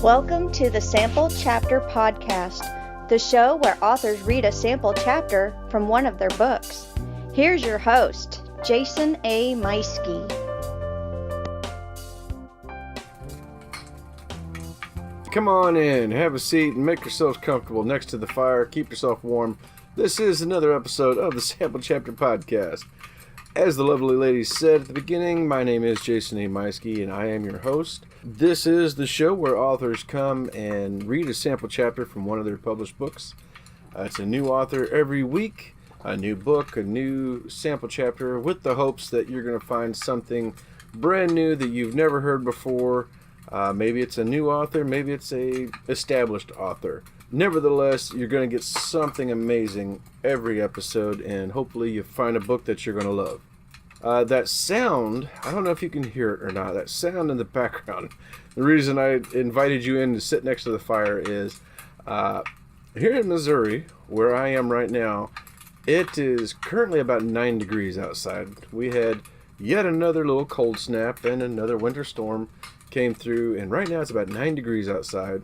Welcome to the Sample Chapter Podcast, the show where authors read a sample chapter from one of their books. Here's your host, Jason A. Meiske. Come on in, have a seat, and make yourselves comfortable next to the fire. Keep yourself warm. This is another episode of the Sample Chapter Podcast. As the lovely lady said at the beginning, my name is Jason A. Meiske, and I am your host. This is the show where authors come and read a sample chapter from one of their published books. It's a new author every week, a new book, a new sample chapter, with the hopes that you're going to find something brand new that you've never heard before. Maybe it's a new author, maybe it's a established author. Nevertheless, you're going to get something amazing every episode, and hopefully you find a book that you're going to love. That sound, I don't know if you can hear it or not, that sound in the background. The reason I invited you in to sit next to the fire is here in Missouri, where I am right now, it is currently about 9 degrees outside. We had yet another little cold snap and another winter storm came through, and right now it's about 9 degrees outside.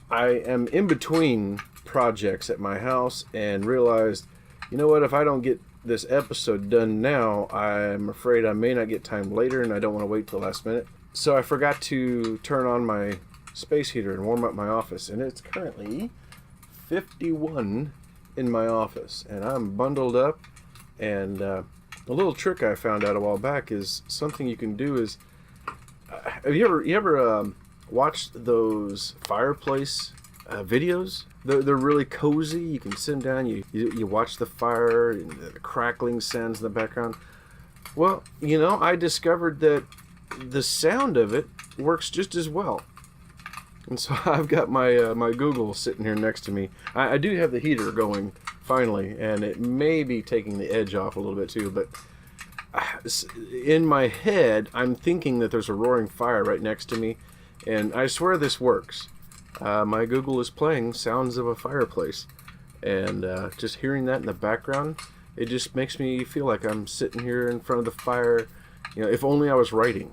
I am in between projects at my house and realized, you know what, if I don't get this episode done now, I'm afraid I may not get time later, and I don't want to wait till the last minute. So I forgot to turn on my space heater and warm up my office, and it's currently 51 in my office, and I'm bundled up. And a little trick I found out a while back is something you can do is, have you ever watched those fireplace videos? They're really cozy. You can sit down, you watch the fire and the crackling sounds in the background. Well, you know, I discovered that the sound of it works just as well. And so I've got my my Google sitting here next to me. I do have the heater going finally, and it may be taking the edge off a little bit too, but in my head, I'm thinking that there's a roaring fire right next to me, and I swear this works. My Google is playing sounds of a fireplace, and just hearing that in the background, it just makes me feel like I'm sitting here in front of the fire. You know, if only I was writing.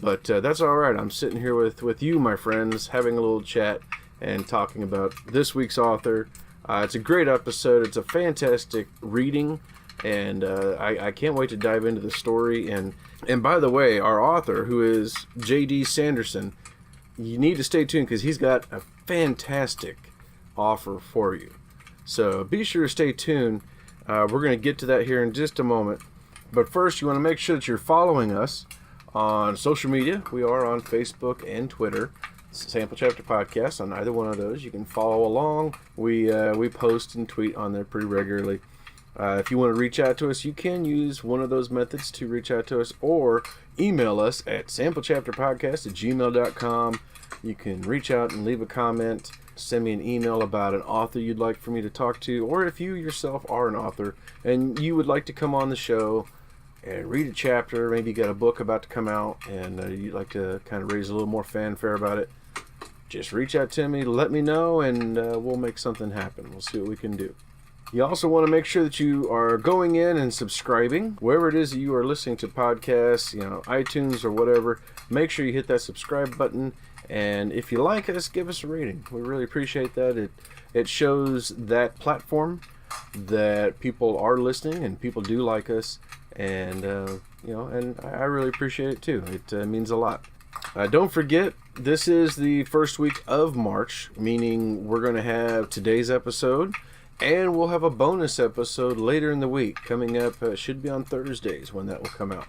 But that's all right. I'm sitting here with you, my friends, having a little chat and talking about this week's author. It's a great episode. It's a fantastic reading. And I can't wait to dive into the story. And by the way, our author, who is J.D. Sanderson, you need to stay tuned because he's got a fantastic offer for you. So be sure to stay tuned. We're going to get to that here in just a moment. But first, you want to make sure that you're following us on social media. We are on Facebook and Twitter. Sample Chapter Podcast on either one of those. You can follow along. We post and tweet on there pretty regularly. If you want to reach out to us, you can use one of those methods to reach out to us, or email us at samplechatterpodcast@gmail.com. You can reach out and leave a comment, send me an email about an author you'd like for me to talk to, or if you yourself are an author and you would like to come on the show and read a chapter, maybe you got a book about to come out and you'd like to kind of raise a little more fanfare about it, just reach out to me, let me know, and we'll make something happen. We'll see what we can do. You also want to make sure that you are going in and subscribing wherever it is that you are listening to podcasts, you know, iTunes or whatever. Make sure you hit that subscribe button, and if you like us, give us a rating. We really appreciate that. It shows that platform that people are listening and people do like us, and you know, and I really appreciate it too. It means a lot. Don't forget, this is the first week of March, meaning we're going to have today's episode. And we'll have a bonus episode later in the week coming up. Should be on Thursdays when that will come out.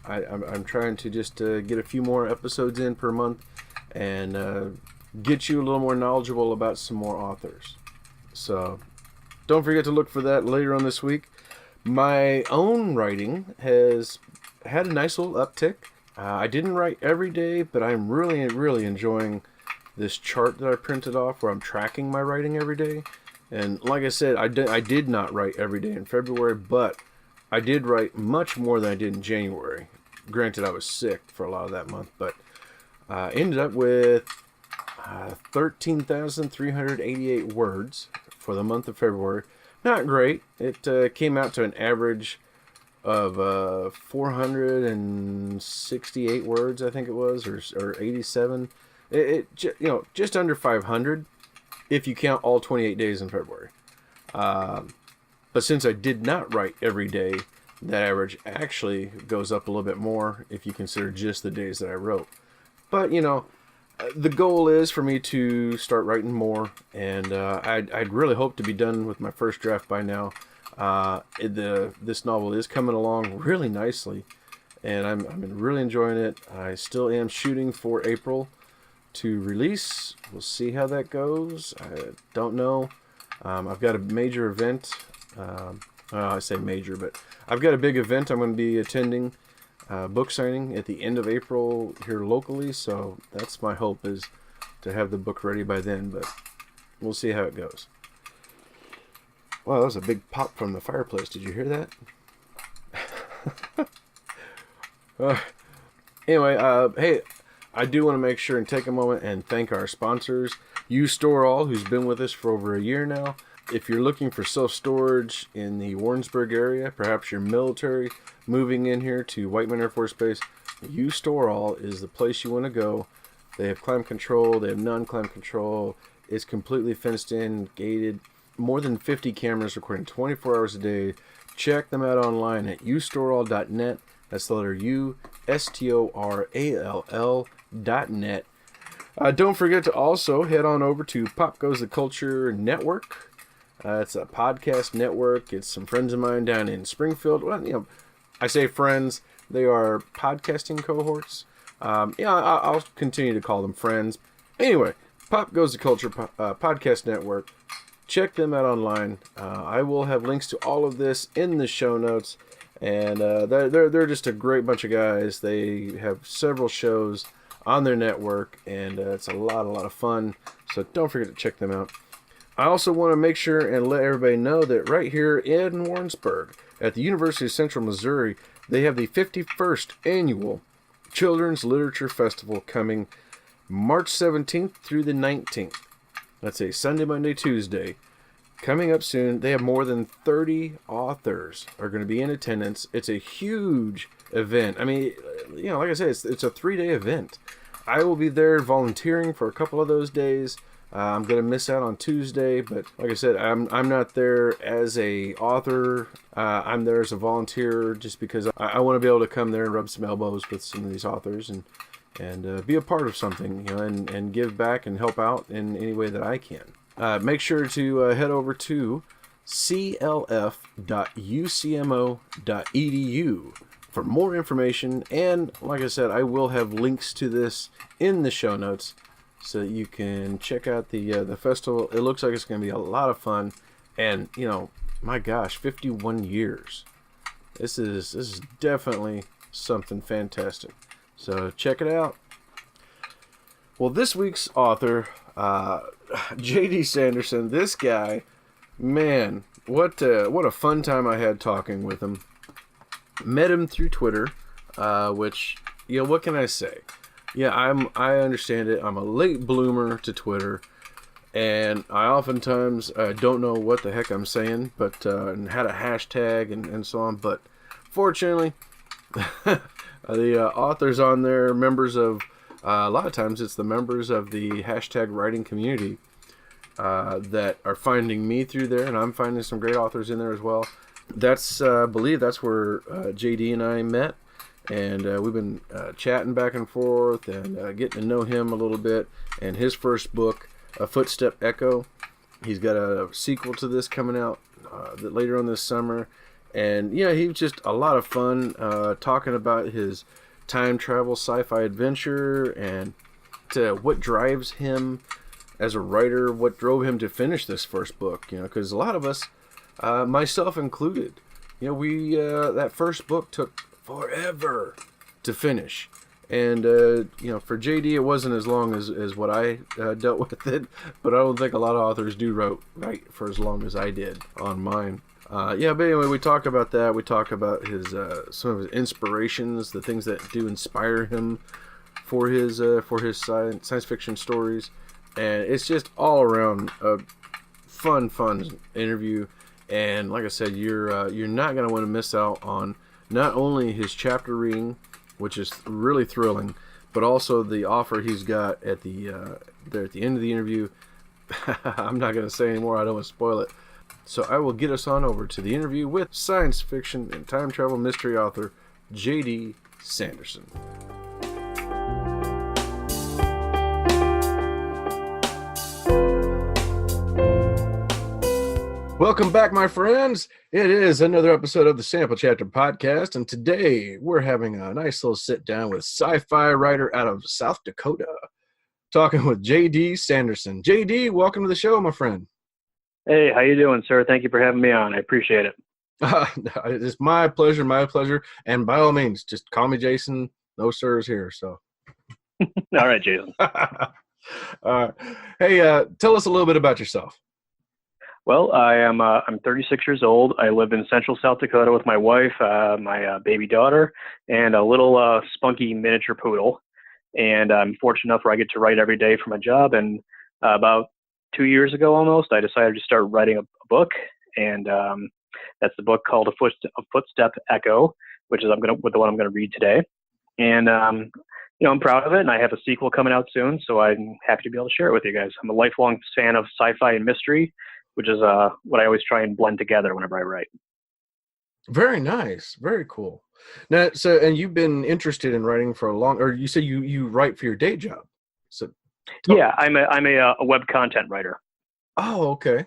I'm trying to just get a few more episodes in per month and get you a little more knowledgeable about some more authors. So don't forget to look for that later on this week. My own writing has had a nice little uptick. I didn't write every day, but I'm really, really enjoying this chart that I printed off where I'm tracking my writing every day. And like I said, I did not write every day in February, but I did write much more than I did in January. Granted, I was sick for a lot of that month, but I ended up with 13,388 words for the month of February. Not great. It came out to an average of 468 words, I think it was, or 87. Just under 500 if you count all 28 days in February. But since I did not write every day, that average actually goes up a little bit more if you consider just the days that I wrote. But, the goal is for me to start writing more, and I'd really hope to be done with my first draft by now. This novel is coming along really nicely, and I'm really enjoying it. I still am shooting for April to release. We'll see how that goes. I don't know. I've got a major event. I say major, but I've got a big event I'm going to be attending, book signing at the end of April here locally, so that's my hope, is to have the book ready by then, but we'll see how it goes. Wow, that was a big pop from the fireplace. Did you hear that? Anyway, hey, I do want to make sure and take a moment and thank our sponsors, U-Tor-All, who's been with us for over a year now. If you're looking for self-storage in the Warrensburg area, perhaps you're military, moving in here to Whiteman Air Force Base, U-Tor-All is the place you want to go. They have climate control, they have non-climate control, it's completely fenced in, gated, more than 50 cameras recording 24 hours a day. Check them out online at U-Tor-All.net. That's the letter U, STORALL.net. Don't forget to also head on over to Pop Goes the Culture Network. It's a podcast network. It's some friends of mine down in Springfield. Well, I say friends. They are podcasting cohorts. I'll continue to call them friends. Anyway, Pop Goes the Culture podcast network. Check them out online. I will have links to all of this in the show notes. And they're just a great bunch of guys. They have several shows on their network, and it's a lot of fun. So don't forget to check them out. I also want to make sure and let everybody know that right here in Warrensburg, at the University of Central Missouri, they have the 51st Annual Children's Literature Festival coming March 17th through the 19th. That's a Sunday, Monday, Tuesday. Coming up soon. They have more than 30 authors are going to be in attendance. It's a huge event. I mean, like I said, it's a 3-day event. I will be there volunteering for a couple of those days. I'm going to miss out on Tuesday, but like I said, I'm not there as a author. I'm there as a volunteer just because I want to be able to come there and rub some elbows with some of these authors and be a part of something, and give back and help out in any way that I can. Make sure to head over to clf.ucmo.edu for more information, and like I said, I will have links to this in the show notes so that you can check out the festival. It looks like it's going to be a lot of fun, and my gosh, 51 years. This is definitely something fantastic. So check it out. Well, this week's author, J.D. Sanderson, this guy, man, what a fun time I had talking with him. Met him through Twitter, which, what can I say? Yeah, I understand it. I'm a late bloomer to Twitter, and I oftentimes don't know what the heck I'm saying, but and had a hashtag and so on. But fortunately, the authors on there, members of, a lot of times it's the members of the hashtag writing community that are finding me through there, and I'm finding some great authors in there as well. That's, I believe that's where JD and I met, and we've been chatting back and forth and getting to know him a little bit. And his first book, Footstep Echo, he's got a sequel to this coming out later on this summer. And he was just a lot of fun talking about his time travel sci-fi adventure and what drives him as a writer, what drove him to finish this first book. Because a lot of us, myself included, we that first book took forever to finish. And for JD, it wasn't as long as what I dealt with it, but I don't think a lot of authors do write for as long as I did on mine. But anyway, we talked about that. We talked about his some of his inspirations, the things that do inspire him for his science fiction stories, and it's just all around a fun interview. And like I said, you're not going to want to miss out on not only his chapter reading, which is really thrilling, but also the offer he's got at the there at the end of the interview. I'm not going to say anymore. I don't want to spoil it. So I will get us on over to the interview with science fiction and time travel mystery author J.D. Sanderson. Welcome back, my friends. It is another episode of the Sample Chapter Podcast, and today we're having a nice little sit-down with sci-fi writer out of South Dakota, talking with J.D. Sanderson. J.D., welcome to the show, my friend. Hey, how you doing, sir? Thank you for having me on. I appreciate it. It's my pleasure, and by all means, just call me Jason. No sirs here, so. All right, Jason. Hey, tell us a little bit about yourself. Well, I'm 36 years old. I live in central South Dakota with my wife, my baby daughter, and a little spunky miniature poodle. And I'm fortunate enough where I get to write every day for my job. And about 2 years ago almost, I decided to start writing a book. And that's the book called A Footstep Echo, which is the one I'm going to read today. And I'm proud of it, and I have a sequel coming out soon, so I'm happy to be able to share it with you guys. I'm a lifelong fan of sci-fi and mystery, which is what I always try and blend together whenever I write. Very nice. Very cool. Now, and you've been interested in writing for a long, or you say you write for your day job. So, yeah, I'm a web content writer. Oh, okay.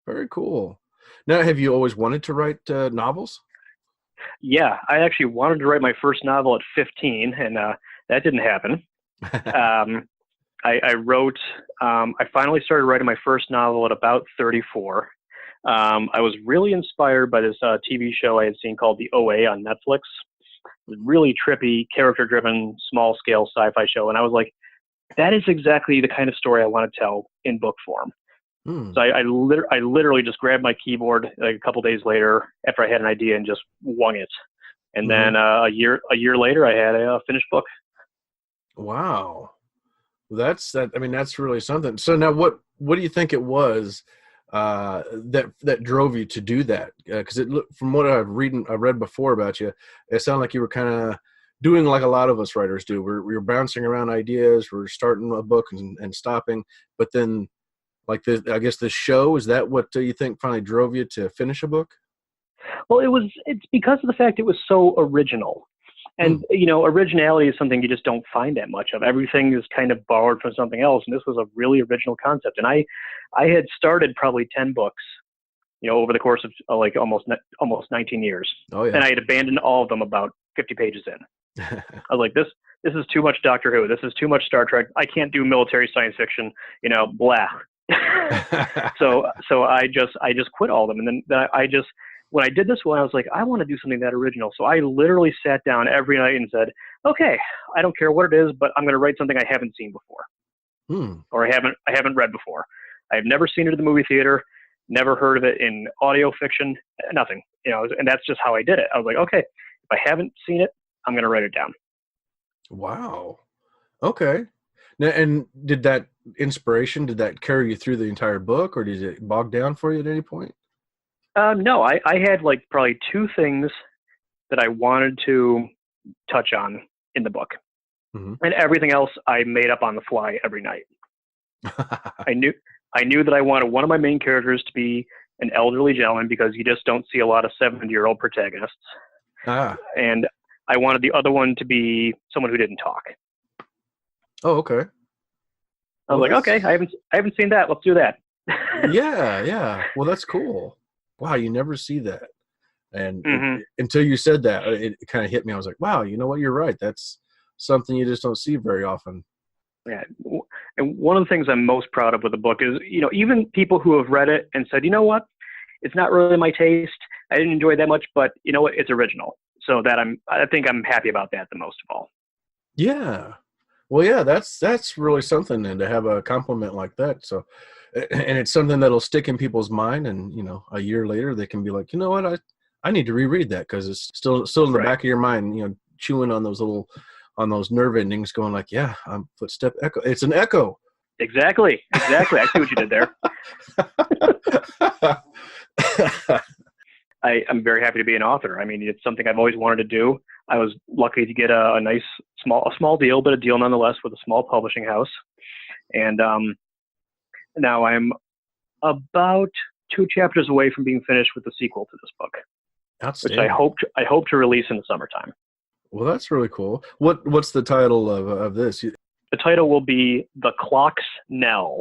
Very cool. Now, have you always wanted to write novels? Yeah, I actually wanted to write my first novel at 15, and that didn't happen. I finally started writing my first novel at about 34. I was really inspired by this TV show I had seen called The OA on Netflix. It was really trippy, character-driven, small-scale sci-fi show, and I was like, that is exactly the kind of story I want to tell in book form. So I literally just grabbed my keyboard like a couple days later after I had an idea and just wung it. And then a year later, I had a finished book. Wow. That's really something. So now what do you think it was that drove you to do that? Because from what I've read before about you, it sounded like you were kind of doing like a lot of us writers do. We're bouncing around ideas, we're starting a book and stopping, but then like I guess the show, is that what you think finally drove you to finish a book? Well, it's because of the fact it was so original. And, originality is something you just don't find that much of. Everything is kind of borrowed from something else. And this was a really original concept. And I had started probably 10 books, over the course of like almost 19 years. Oh, yeah. And I had abandoned all of them about 50 pages in. I was like, this is too much Doctor Who. This is too much Star Trek. I can't do military science fiction, blah. So I just quit all of them. And then when I did this one, I was like, I want to do something that original. So I literally sat down every night and said, okay, I don't care what it is, but I'm going to write something I haven't seen before, or I haven't read before. I've never seen it in the movie theater, never heard of it in audio fiction, nothing, and that's just how I did it. I was like, okay, if I haven't seen it, I'm going to write it down. Wow. Okay. Now, and did that inspiration, carry you through the entire book, or did it bog down for you at any point? No, I had like probably two things that I wanted to touch on in the book, and everything else I made up on the fly every night. I knew that I wanted one of my main characters to be an elderly gentleman because you just don't see a lot of 70-year-old protagonists. And I wanted the other one to be someone who didn't talk. Oh, okay. I was like, okay, I haven't seen that. Let's do that. Yeah. Well, that's cool. Wow, you never see that. And until you said that, it kind of hit me. I was like, wow, you know what? You're right. That's something you just don't see very often. Yeah. And one of the things I'm most proud of with the book is, even people who have read it and said, you know what, it's not really my taste. I didn't enjoy it that much, but you know what? It's original. So I think I'm happy about that the most of all. Yeah. Well, yeah, that's really something, and to have a compliment like that. So, and it's something that'll stick in people's mind, and a year later they can be like, you know what, I need to reread that because it's still in the back of your mind, chewing on those nerve endings, going like, yeah, footstep echo. It's an echo. Exactly. I see what you did there. I'm very happy to be an author. I mean, it's something I've always wanted to do. I was lucky to get a nice a small deal, but a deal nonetheless with a small publishing house. And now I'm about 2 chapters away from being finished with the sequel to this book, which I hope to release in the summertime. Well, that's really cool. What's the title of this? The title will be The Clock's Knell.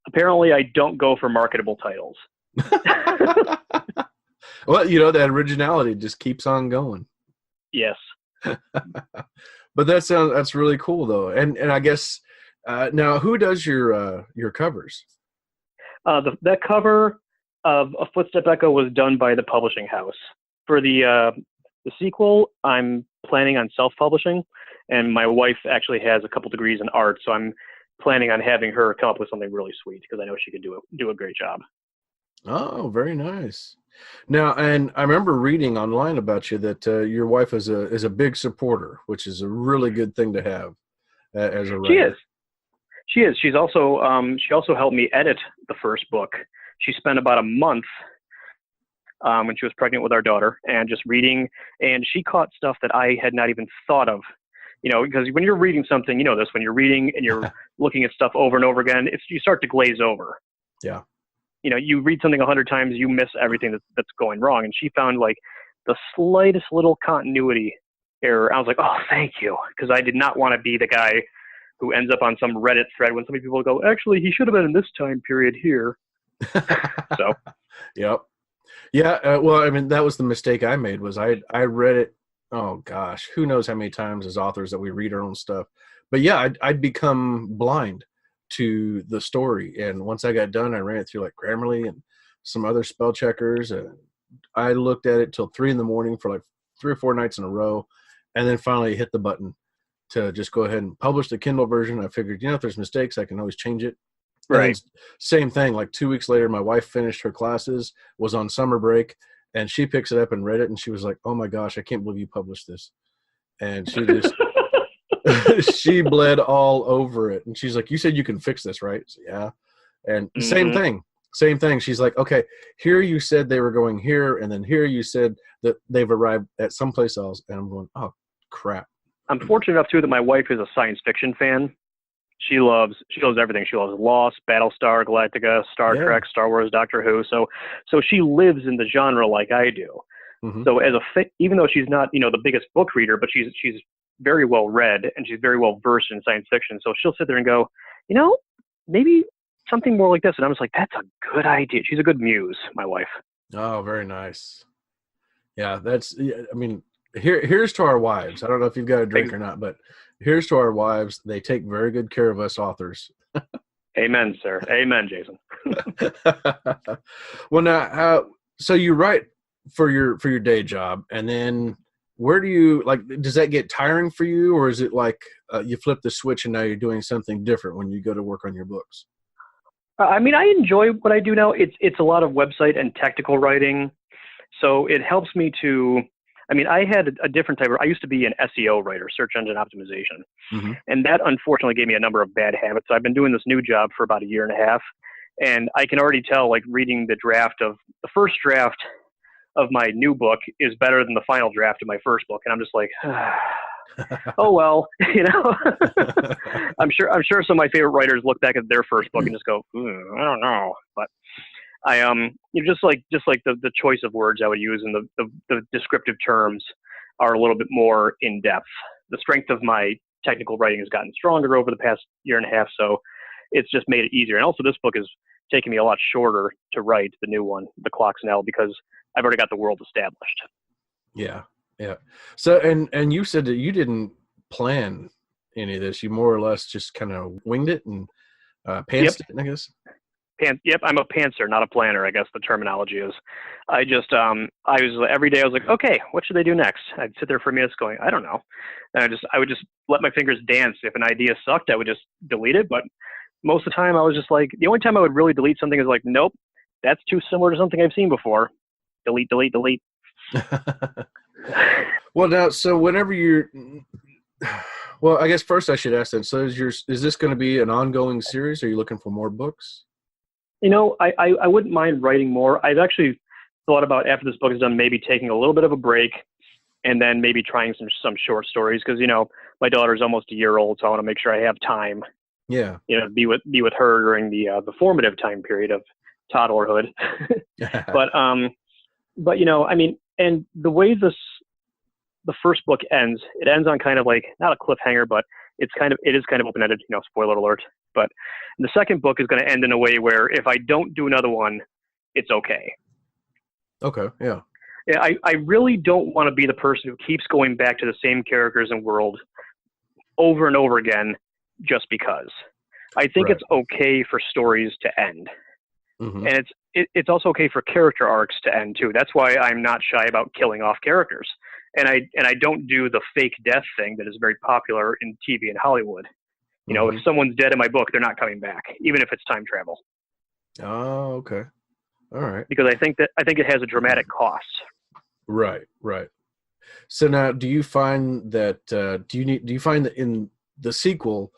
Apparently, I don't go for marketable titles. Well, you know, that originality just keeps on going. Yes. But that's really cool though. And I guess now who does your covers? That cover of A Footstep Echo was done by the publishing house. For the sequel, I'm planning on self-publishing, and my wife actually has a couple degrees in art, so I'm planning on having her come up with something really sweet because I know she can do a great job. Oh, very nice. Now, and I remember reading online about you that your wife is a big supporter, which is a really good thing to have as a writer. She is. She's also she also helped me edit the first book. She spent about a month when she was pregnant with our daughter and just reading, and she caught stuff that I had not even thought of. You know, because when you're reading something, you know this, when you're reading and you're looking at stuff over and over again, you start to glaze over. Yeah. You know, you read something 100 times, you miss everything that's going wrong. And she found like the slightest little continuity error. I was like, oh, thank you. Because I did not want to be the guy who ends up on some Reddit thread when so many people go, actually, he should have been in this time period here. So. Yep. Yeah. Well, I mean, that was the mistake I made was I read it. Oh gosh, who knows how many times as authors that we read our own stuff. But yeah, I'd become blind to the story. And once I got done, I ran it through like Grammarly and some other spell checkers. And I looked at it till 3 a.m. for like 3 or 4 nights in a row. And then finally hit the button to just go ahead and publish the Kindle version. I figured, you know, if there's mistakes, I can always change it. Right. Same thing. Like 2 weeks later, my wife finished her classes, was on summer break, and she picks it up and read it. And she was like, oh my gosh, I can't believe you published this. And she just, she bled all over it. And she's like, you said you can fix this, right? So, yeah. And same thing. She's like, okay, here you said they were going here. And then here you said that they've arrived at someplace else. And I'm going, oh crap. I'm fortunate enough too that my wife is a science fiction fan. She loves everything. She loves Lost, Battlestar Galactica, Star Trek, Star Wars, Doctor Who. So she lives in the genre like I do. Mm-hmm. So even though she's not, you know, the biggest book reader, but she's very well read and she's very well versed in science fiction. So she'll sit there and go, you know, maybe something more like this. And I'm just like, that's a good idea. She's a good muse, my wife. Oh, very nice. Yeah, I mean, here's to our wives. I don't know if you've got a drink or not, but here's to our wives. They take very good care of us authors. Amen, sir. Amen, Jason. Well, now, so you write for your day job, and then where do you does that get tiring for you, or is it like you flip the switch and now you're doing something different when you go to work on your books? I mean, I enjoy what I do now. It's a lot of website and technical writing, so it helps me to. I mean, I had a different type of. I used to be an SEO writer, search engine optimization, mm-hmm. and that unfortunately gave me a number of bad habits. So I've been doing this new job for about 1.5 years, and I can already tell, like reading the first draft of my new book is better than the final draft of my first book, and I'm just like, oh well, you know. I'm sure some of my favorite writers look back at their first book and just go, I don't know, but. Just like the choice of words I would use and the descriptive terms are a little bit more in depth. The strength of my technical writing has gotten stronger over the past 1.5 years, so it's just made it easier. And also, this book has taken me a lot shorter to write, the new one, The Clock's Knell, because I've already got the world established. Yeah. So, and you said that you didn't plan any of this. You more or less just kind of winged it and pantsed it, I guess. Yep, I'm a pantser, not a planner, I guess the terminology is. I was every day I was like, okay, what should I do next? I'd sit there for minutes going, I don't know. And I would just let my fingers dance. If an idea sucked, I would just delete it. But most of the time I was just like, the only time I would really delete something is like, nope, that's too similar to something I've seen before. Delete. Well, now, so whenever well, I guess first I should ask that. So is this going to be an ongoing series? Are you looking for more books? You know, I wouldn't mind writing more. I've actually thought about, after this book is done, maybe taking a little bit of a break and then maybe trying some short stories because my daughter's almost a year old, so I want to make sure I have time. Yeah. Be with her during the formative time period of toddlerhood. But and the way the first book ends, it ends on kind of like not a cliffhanger, but it is kind of open-ended. Spoiler alert. But the second book is going to end in a way where if I don't do another one, it's okay. Okay. Yeah. Yeah, I really don't want to be the person who keeps going back to the same characters and world over and over again just because. I think it's okay for stories to end. Mm-hmm. And it's also okay for character arcs to end too. That's why I'm not shy about killing off characters. And I don't do the fake death thing that is very popular in TV and Hollywood. If someone's dead in my book, they're not coming back, even if it's time travel. Oh, okay. All right. Because I think it has a dramatic cost. Right. So now, do you find that do you find that in the sequel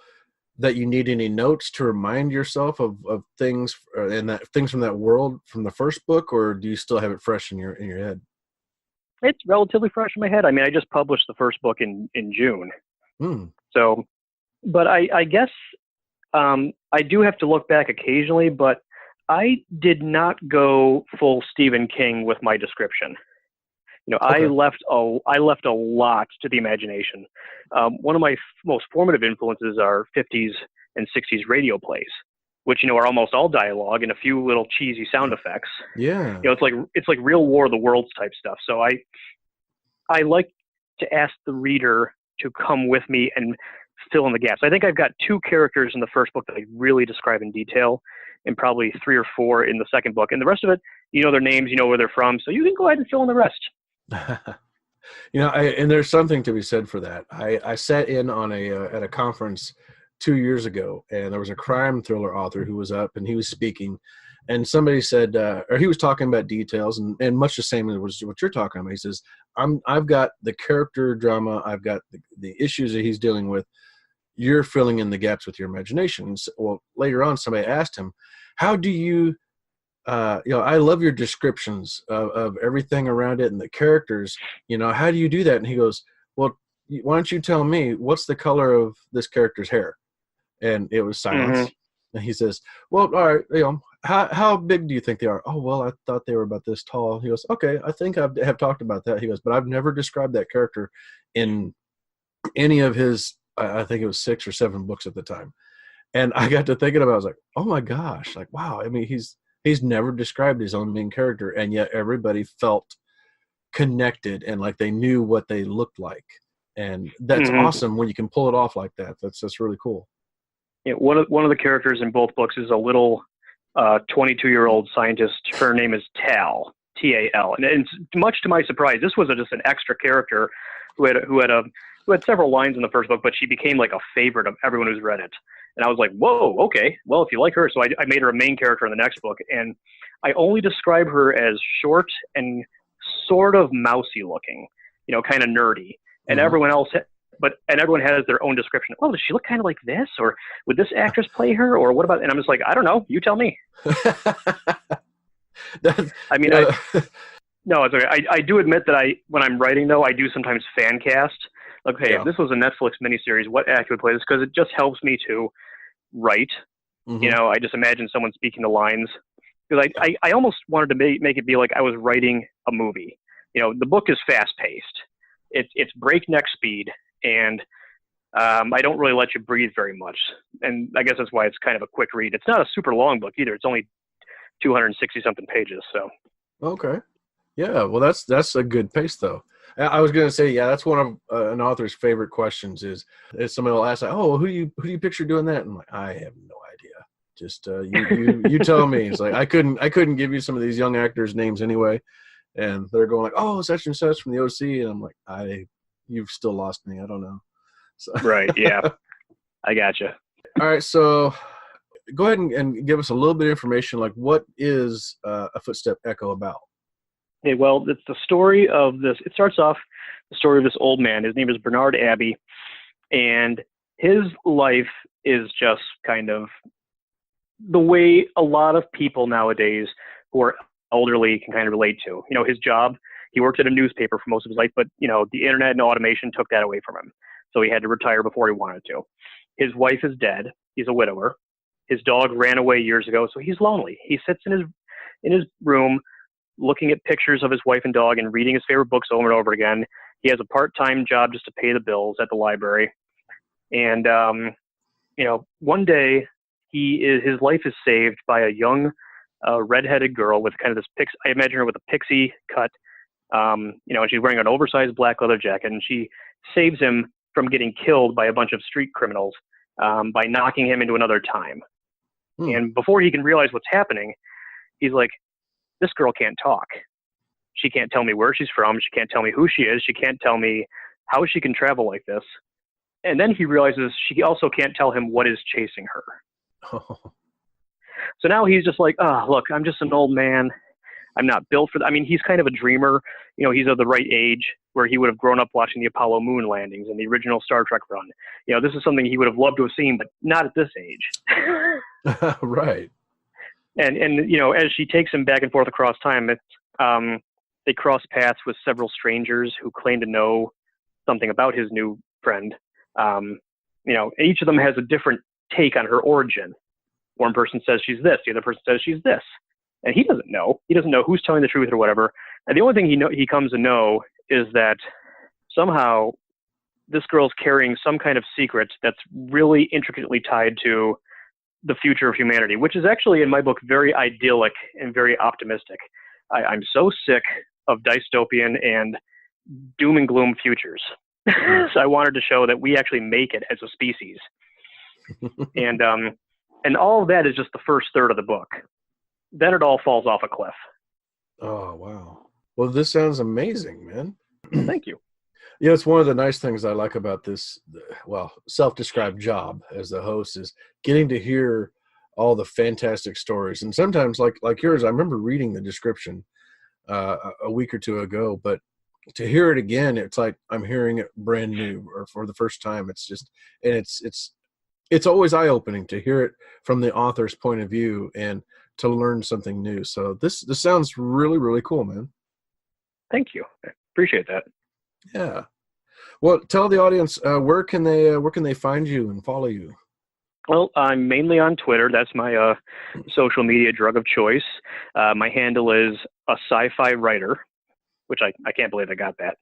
that you need any notes to remind yourself of things and that things from that world from the first book, or do you still have it fresh in your head? It's relatively fresh in my head. I mean, I just published the first book in June. So, but I guess I do have to look back occasionally, but I did not go full Stephen King with my description. I left a lot to the imagination. One of my most formative influences are 50s and 60s radio plays, which are almost all dialogue and a few little cheesy sound effects. Yeah. It's like Real War of the Worlds type stuff. So I like to ask the reader to come with me and fill in the gaps. I think I've got 2 characters in the first book that I really describe in detail, and probably 3 or 4 in the second book. And the rest of it, their names, where they're from, so you can go ahead and fill in the rest. And there's something to be said for that. I sat in on at a conference 2 years ago, and there was a crime thriller author who was up, and he was speaking, and somebody said, or he was talking about details, and much the same as what you're talking about. He says, I've got the character drama, I've got the issues that he's dealing with. You're filling in the gaps with your imagination. And so, well, later on, somebody asked him, how do you I love your descriptions of everything around it and the characters, how do you do that? And he goes, well, why don't you tell me what's the color of this character's hair? And it was silence. Mm-hmm. And he says, well, all right, how big do you think they are? Oh, well, I thought they were about this tall. He goes, okay, I think I have talked about that. He goes, but I've never described that character in any of his, I think it was 6 or 7 books at the time. And I got to thinking about it, I was like, oh my gosh, like, wow. I mean, he's never described his own main character, and yet everybody felt connected and like they knew what they looked like. And that's awesome when you can pull it off like that. That's really cool. Yeah, one of the characters in both books is a little 22-year-old scientist. Her name is Tal, T-A-L. And much to my surprise, this was just an extra character who had several lines in the first book, but she became like a favorite of everyone who's read it. And I was like, whoa, okay, well, if you like her. So I made her a main character in the next book. And I only describe her as short and sort of mousy looking, kind of nerdy. And everyone has their own description. Oh, does she look kind of like this? Or would this actress play her? Or what about, and I'm just like, I don't know. You tell me. No, it's okay. I do admit that when I'm writing, though, I do sometimes fan cast. Like, hey, if this was a Netflix miniseries, what actor would play this? Because it just helps me to write. I just imagine someone speaking the lines. Because I almost wanted to make it be like I was writing a movie. The book is fast-paced. It's breakneck speed, and I don't really let you breathe very much. And I guess that's why it's kind of a quick read. It's not a super long book either. It's only 260-something pages. So. Okay. Yeah, well, that's a good pace, though. I was going to say, yeah, that's one of an author's favorite questions is somebody will ask, like, oh, who do you picture doing that? And I'm like, I have no idea. Just you tell me. It's like I couldn't give you some of these young actors' names anyway, and they're going like, oh, such and such from the OC, and I'm like, you've still lost me. I don't know. So. Right. Yeah. I gotcha. All right. So go ahead and give us a little bit of information. Like, what is a Footstep Echo about? Okay, well, it's the story of this. It starts off the story of this old man. His name is Bernard Abbey, and his life is just kind of the way a lot of people nowadays who are elderly can kind of relate to. His job, He worked at a newspaper for most of his life, but, the internet and automation took that away from him. So he had to retire before he wanted to. His wife is dead. He's a widower. His dog ran away years ago, so he's lonely. He sits in his room looking at pictures of his wife and dog and reading his favorite books over and over again. He has a part-time job just to pay the bills at the library. And, one day his life is saved by a young redheaded girl with kind of this I imagine her with a pixie cut, and she's wearing an oversized black leather jacket, and she saves him from getting killed by a bunch of street criminals by knocking him into another time. And before he can realize what's happening, he's like, this girl can't talk. She can't tell me where she's from. She can't tell me who she is. She can't tell me how she can travel like this. And then he realizes she also can't tell him what is chasing her. Oh. So now he's just like, look, I'm just an old man. I'm not built for that. I mean, he's kind of a dreamer. He's of the right age where he would have grown up watching the Apollo moon landings and the original Star Trek run. This is something he would have loved to have seen, but not at this age. Right. And as she takes him back and forth across time, they cross paths with several strangers who claim to know something about his new friend. Each of them has a different take on her origin. One person says she's this, the other person says she's this. And he doesn't know. He doesn't know who's telling the truth or whatever. And the only thing he comes to know is that somehow this girl's carrying some kind of secret that's really intricately tied to the future of humanity, which is actually, in my book, very idyllic and very optimistic. I'm so sick of dystopian and doom and gloom futures. So I wanted to show that we actually make it as a species. And all of that is just the first third of the book. Then it all falls off a cliff. Oh, wow. Well, this sounds amazing, man. Thank you. It's one of the nice things I like about this, self-described job as the host is getting to hear all the fantastic stories. And sometimes, like yours, I remember reading the description a week or two ago, but to hear it again, it's like I'm hearing it brand new or for the first time. It's just, and it's always eye-opening to hear it from the author's point of view and to learn something new. So this sounds really, really cool, man. Thank you. I appreciate that. Yeah. Well, tell the audience where can they find you and follow you? Well, I'm mainly on Twitter. That's my social media drug of choice. My handle is a sci-fi writer, which I can't believe I got that.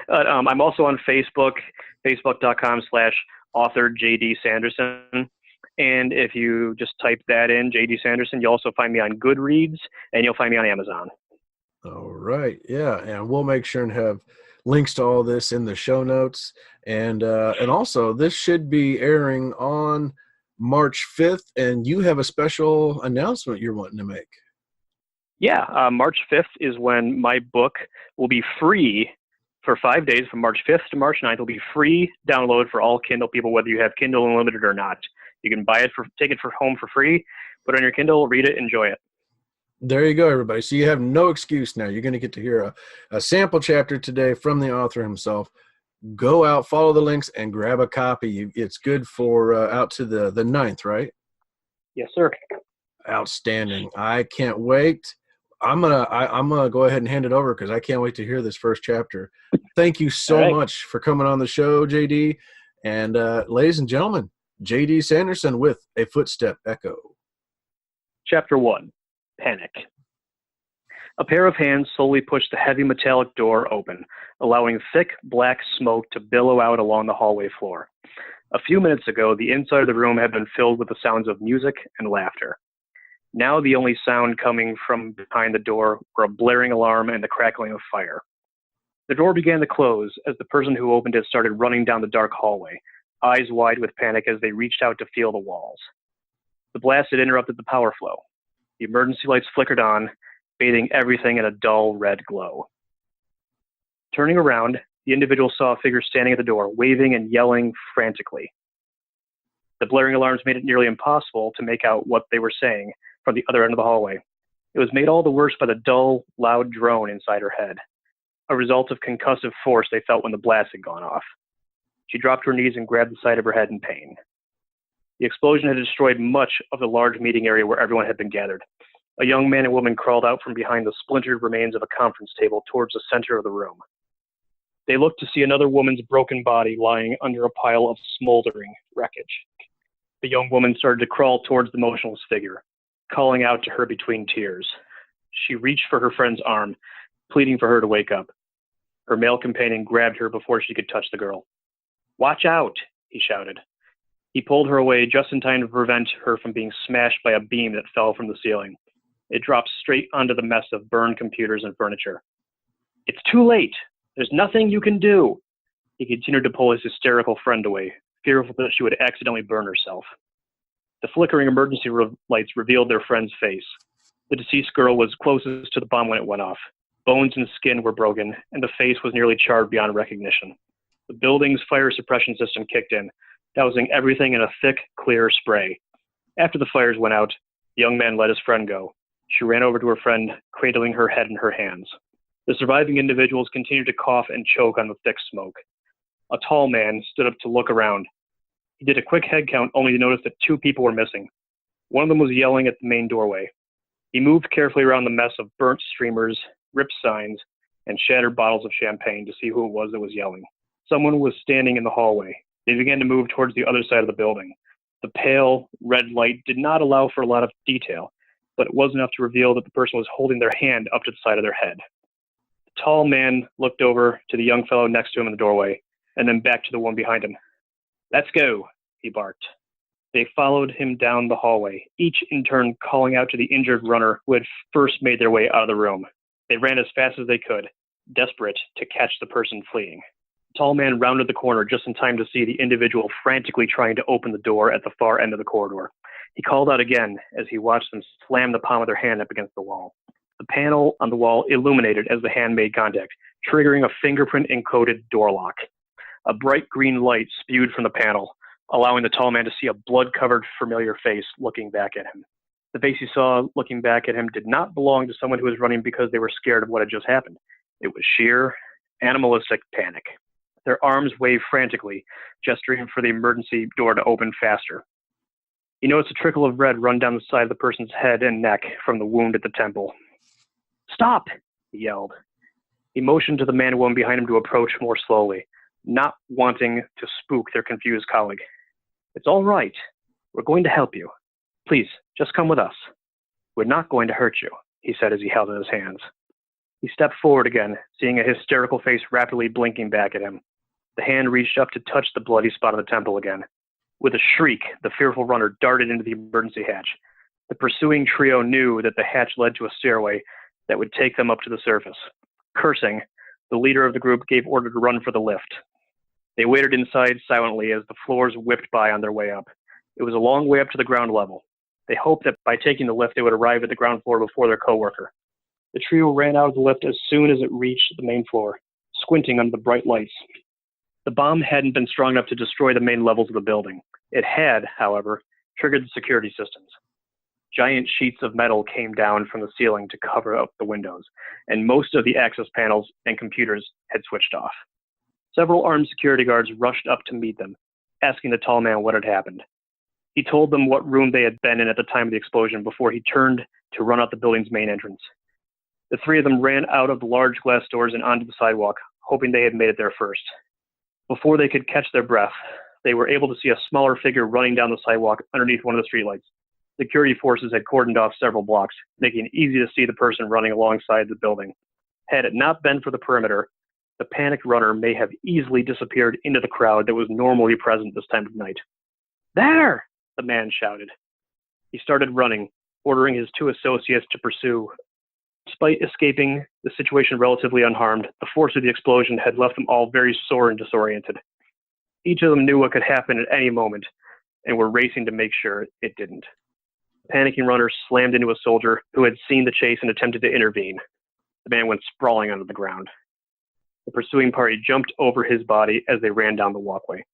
But, I'm also on Facebook, facebook.com/author JD Sanderson. And if you just type that in, JD Sanderson, you'll also find me on Goodreads and you'll find me on Amazon. All right. Yeah. And we'll make sure and have links to all this in the show notes. And also this should be airing on March 5th. And you have a special announcement you're wanting to make. Yeah. March 5th is when my book will be free for 5 days. From March 5th to March 9th, it'll be free download for all Kindle people, whether you have Kindle Unlimited or not. You can take it home for free, put it on your Kindle, read it, enjoy it. There you go, everybody. So you have no excuse now. You're going to get to hear a sample chapter today from the author himself. Go out, follow the links, and grab a copy. It's good for out to the 9th, right? Yes, sir. Outstanding. I can't wait. I'm gonna go ahead and hand it over because I can't wait to hear this first chapter. Thank you so much for coming on the show, JD. And ladies and gentlemen, JD Sanderson with A Footstep Echo. Chapter 1, Panic. A pair of hands slowly pushed the heavy metallic door open, allowing thick black smoke to billow out along the hallway floor. A few minutes ago, the inside of the room had been filled with the sounds of music and laughter. Now the only sound coming from behind the door were a blaring alarm and the crackling of fire. The door began to close as the person who opened it started running down the dark hallway, eyes wide with panic as they reached out to feel the walls. The blast had interrupted the power flow. The emergency lights flickered on, bathing everything in a dull red glow. Turning around, the individual saw a figure standing at the door, waving and yelling frantically. The blaring alarms made it nearly impossible to make out what they were saying from the other end of the hallway. It was made all the worse by the dull, loud drone inside her head, a result of concussive force they felt when the blast had gone off. She dropped to her knees and grabbed the side of her head in pain. The explosion had destroyed much of the large meeting area where everyone had been gathered. A young man and woman crawled out from behind the splintered remains of a conference table towards the center of the room. They looked to see another woman's broken body lying under a pile of smoldering wreckage. The young woman started to crawl towards the motionless figure, calling out to her between tears. She reached for her friend's arm, pleading for her to wake up. Her male companion grabbed her before she could touch the girl. "Watch out," he shouted. He pulled her away just in time to prevent her from being smashed by a beam that fell from the ceiling. It dropped straight onto the mess of burned computers and furniture. "It's too late. There's nothing you can do." He continued to pull his hysterical friend away, fearful that she would accidentally burn herself. The flickering emergency lights revealed their friend's face. The deceased girl was closest to the bomb when it went off. Bones and skin were broken, and the face was nearly charred beyond recognition. The building's fire suppression system kicked in, dousing everything in a thick, clear spray. After the fires went out, the young man let his friend go. She ran over to her friend, cradling her head in her hands. The surviving individuals continued to cough and choke on the thick smoke. A tall man stood up to look around. He did a quick head count only to notice that 2 people were missing. One of them was yelling at the main doorway. He moved carefully around the mess of burnt streamers, ripped signs, and shattered bottles of champagne to see who it was that was yelling. Someone was standing in the hallway. They began to move towards the other side of the building. The pale, red light did not allow for a lot of detail, but it was enough to reveal that the person was holding their hand up to the side of their head. The tall man looked over to the young fellow next to him in the doorway, and then back to the one behind him. "Let's go," he barked. They followed him down the hallway, each in turn calling out to the injured runner who had first made their way out of the room. They ran as fast as they could, desperate to catch the person fleeing. The tall man rounded the corner just in time to see the individual frantically trying to open the door at the far end of the corridor. He called out again as he watched them slam the palm of their hand up against the wall. The panel on the wall illuminated as the hand made contact, triggering a fingerprint-encoded door lock. A bright green light spewed from the panel, allowing the tall man to see a blood-covered familiar face looking back at him. The face he saw looking back at him did not belong to someone who was running because they were scared of what had just happened. It was sheer, animalistic panic. Their arms waved frantically, gesturing for the emergency door to open faster. He noticed a trickle of red run down the side of the person's head and neck from the wound at the temple. "Stop!" he yelled. He motioned to the man and woman behind him to approach more slowly, not wanting to spook their confused colleague. "It's all right. We're going to help you. Please, just come with us. We're not going to hurt you," he said as he held in his hands. He stepped forward again, seeing a hysterical face rapidly blinking back at him. The hand reached up to touch the bloody spot on the temple again. With a shriek, the fearful runner darted into the emergency hatch. The pursuing trio knew that the hatch led to a stairway that would take them up to the surface. Cursing, the leader of the group gave order to run for the lift. They waited inside silently as the floors whipped by on their way up. It was a long way up to the ground level. They hoped that by taking the lift, they would arrive at the ground floor before their coworker. The trio ran out of the lift as soon as it reached the main floor, squinting under the bright lights. The bomb hadn't been strong enough to destroy the main levels of the building. It had, however, triggered the security systems. Giant sheets of metal came down from the ceiling to cover up the windows, and most of the access panels and computers had switched off. Several armed security guards rushed up to meet them, asking the tall man what had happened. He told them what room they had been in at the time of the explosion before he turned to run out the building's main entrance. The 3 of them ran out of the large glass doors and onto the sidewalk, hoping they had made it there first. Before they could catch their breath, they were able to see a smaller figure running down the sidewalk underneath one of the streetlights. Security forces had cordoned off several blocks, making it easy to see the person running alongside the building. Had it not been for the perimeter, the panicked runner may have easily disappeared into the crowd that was normally present this time of night. "There!" the man shouted. He started running, ordering his 2 associates to pursue. Despite escaping the situation relatively unharmed, the force of the explosion had left them all very sore and disoriented. Each of them knew what could happen at any moment, and were racing to make sure it didn't. The panicking runner slammed into a soldier who had seen the chase and attempted to intervene. The man went sprawling onto the ground. The pursuing party jumped over his body as they ran down the walkway.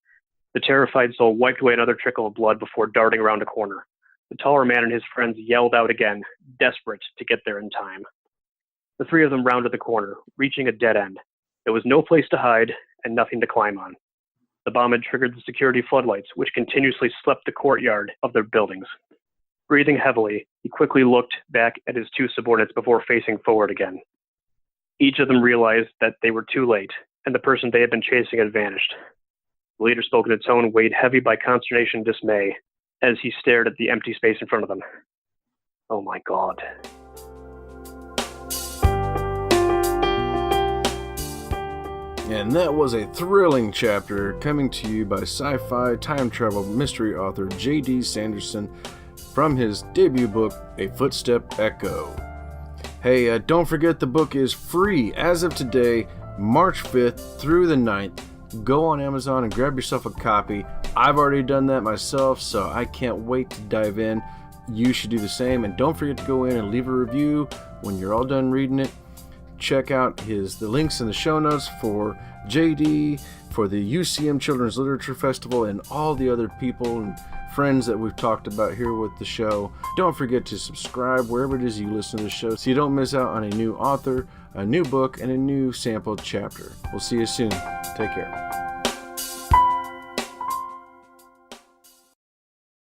The terrified soul wiped away another trickle of blood before darting around a corner. The taller man and his friends yelled out again, desperate to get there in time. The 3 of them rounded the corner, reaching a dead end. There was no place to hide and nothing to climb on. The bomb had triggered the security floodlights, which continuously swept the courtyard of their buildings. Breathing heavily, he quickly looked back at his two subordinates before facing forward again. Each of them realized that they were too late, and the person they had been chasing had vanished. The leader spoke in a tone weighed heavy by consternation and dismay as he stared at the empty space in front of them. Oh my God. And that was a thrilling chapter coming to you by sci-fi time travel mystery author J.D. Sanderson from his debut book, A Footstep Echo. Hey, don't forget the book is free as of today, March 5th through the 9th. Go on Amazon and grab yourself a copy. I've already done that myself, so I can't wait to dive in. You should do the same, and don't forget to go in and leave a review when you're all done reading it. Check out the links in the show notes for JD, for the UCM Children's Literature Festival, and all the other people and friends that we've talked about here with the show. Don't forget to subscribe wherever it is you listen to the show so you don't miss out on a new author, a new book, and a new sample chapter. We'll see you soon. Take care.